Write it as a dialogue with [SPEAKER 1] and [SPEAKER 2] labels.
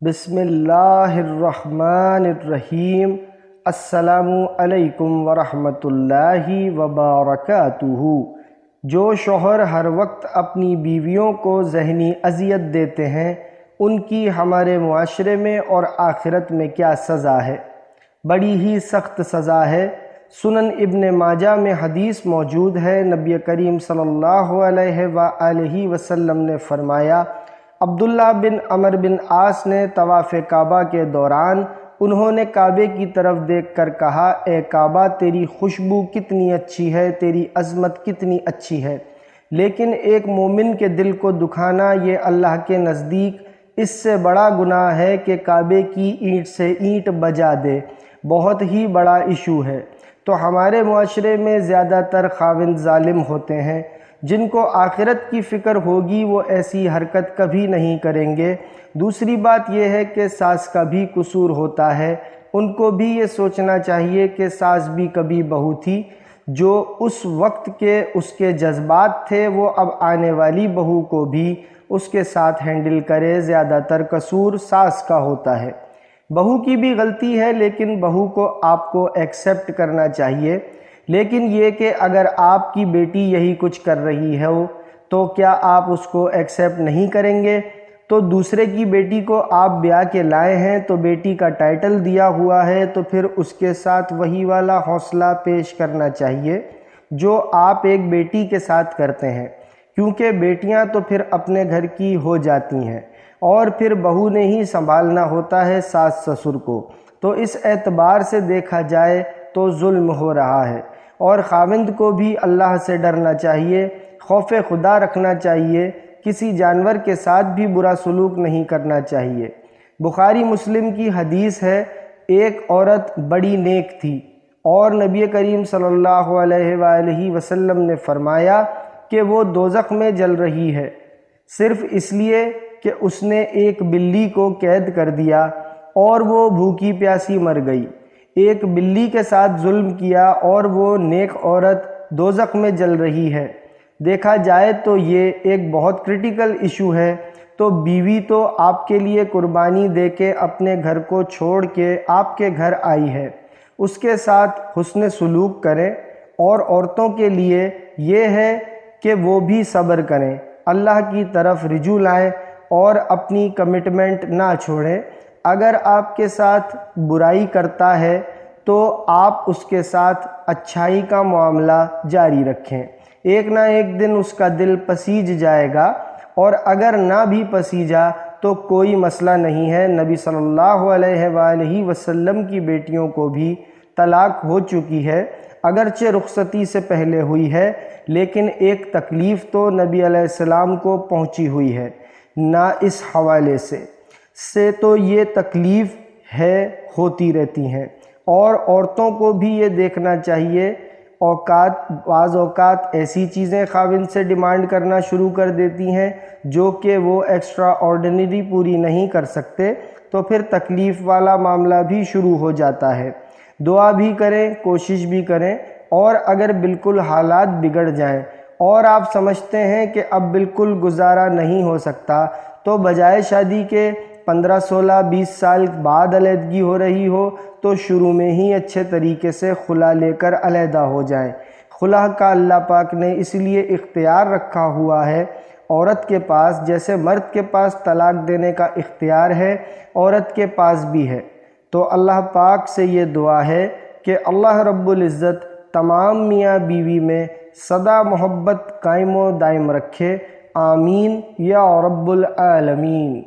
[SPEAKER 1] بسم اللہ الرحمن الرحیم۔ السلام علیکم ورحمۃ اللہ وبرکاتہ۔ جو شوہر ہر وقت اپنی بیویوں کو ذہنی اذیت دیتے ہیں ان کی ہمارے معاشرے میں اور آخرت میں کیا سزا ہے؟ بڑی ہی سخت سزا ہے۔ سنن ابن ماجہ میں حدیث موجود ہے، نبی کریم صلی اللہ علیہ وآلہ وسلم نے فرمایا، عبداللہ بن عمرو بن عاص نے طواف کعبہ کے دوران انہوں نے کعبے کی طرف دیکھ کر کہا، اے کعبہ تیری خوشبو کتنی اچھی ہے، تیری عظمت کتنی اچھی ہے، لیکن ایک مومن کے دل کو دکھانا یہ اللہ کے نزدیک اس سے بڑا گناہ ہے کہ کعبے کی اینٹ سے اینٹ بجا دے، بہت ہی بڑا ایشو ہے۔ تو ہمارے معاشرے میں زیادہ تر خاوند ظالم ہوتے ہیں، جن کو آخرت کی فکر ہوگی وہ ایسی حرکت کبھی نہیں کریں گے۔ دوسری بات یہ ہے کہ ساس کا بھی قصور ہوتا ہے، ان کو بھی یہ سوچنا چاہیے کہ ساس بھی کبھی بہو تھی، جو اس وقت کے اس کے جذبات تھے وہ اب آنے والی بہو کو بھی اس کے ساتھ ہینڈل کرے۔ زیادہ تر قصور ساس کا ہوتا ہے، بہو کی بھی غلطی ہے، لیکن بہو کو آپ کو ایکسیپٹ کرنا چاہیے۔ لیکن یہ کہ اگر آپ کی بیٹی یہی کچھ کر رہی ہے تو کیا آپ اس کو ایکسیپٹ نہیں کریں گے؟ تو دوسرے کی بیٹی کو آپ بیاہ کے لائے ہیں تو بیٹی کا ٹائٹل دیا ہوا ہے، تو پھر اس کے ساتھ وہی والا حوصلہ پیش کرنا چاہیے جو آپ ایک بیٹی کے ساتھ کرتے ہیں، کیونکہ بیٹیاں تو پھر اپنے گھر کی ہو جاتی ہیں اور پھر بہو نے ہی سنبھالنا ہوتا ہے ساس سسر کو۔ تو اس اعتبار سے دیکھا جائے تو ظلم ہو رہا ہے، اور خاوند کو بھی اللہ سے ڈرنا چاہیے، خوف خدا رکھنا چاہیے، کسی جانور کے ساتھ بھی برا سلوک نہیں کرنا چاہیے۔ بخاری مسلم کی حدیث ہے، ایک عورت بڑی نیک تھی اور نبی کریم صلی اللہ علیہ وآلہ وسلم نے فرمایا کہ وہ دوزخ میں جل رہی ہے، صرف اس لیے کہ اس نے ایک بلی کو قید کر دیا اور وہ بھوکی پیاسی مر گئی۔ ایک بلی کے ساتھ ظلم کیا اور وہ نیک عورت دوزخ میں جل رہی ہے۔ دیکھا جائے تو یہ ایک بہت کرٹیکل ایشو ہے۔ تو بیوی تو آپ کے لیے قربانی دے کے اپنے گھر کو چھوڑ کے آپ کے گھر آئی ہے، اس کے ساتھ حسن سلوک کریں، اور عورتوں کے لیے یہ ہے کہ وہ بھی صبر کریں، اللہ کی طرف رجوع لائیں اور اپنی کمٹمنٹ نہ چھوڑیں۔ اگر آپ کے ساتھ برائی کرتا ہے تو آپ اس کے ساتھ اچھائی کا معاملہ جاری رکھیں، ایک نہ ایک دن اس کا دل پسیج جائے گا، اور اگر نہ بھی پسیجا تو کوئی مسئلہ نہیں ہے۔ نبی صلی اللہ علیہ وآلہ وسلم کی بیٹیوں کو بھی طلاق ہو چکی ہے، اگرچہ رخصتی سے پہلے ہوئی ہے، لیکن ایک تکلیف تو نبی علیہ السلام کو پہنچی ہوئی ہے۔ نہ اس حوالے سے تو یہ تکلیف ہے، ہوتی رہتی ہیں، اور عورتوں کو بھی یہ دیکھنا چاہیے، بعض اوقات ایسی چیزیں خاوند سے ڈیمانڈ کرنا شروع کر دیتی ہیں جو کہ وہ ایکسٹرا آرڈینری پوری نہیں کر سکتے، تو پھر تکلیف والا معاملہ بھی شروع ہو جاتا ہے۔ دعا بھی کریں، کوشش بھی کریں، اور اگر بالکل حالات بگڑ جائیں اور آپ سمجھتے ہیں کہ اب بالکل گزارا نہیں ہو سکتا، تو بجائے شادی کے 15 16 20 سال بعد علیحدگی ہو رہی ہو تو شروع میں ہی اچھے طریقے سے خلا لے کر علیحدہ ہو جائیں۔ خلا کا اللہ پاک نے اس لیے اختیار رکھا ہوا ہے عورت کے پاس، جیسے مرد کے پاس طلاق دینے کا اختیار ہے، عورت کے پاس بھی ہے۔ تو اللہ پاک سے یہ دعا ہے کہ اللہ رب العزت تمام میاں بیوی میں سدا محبت قائم و دائم رکھے، آمین یا رب العالمین۔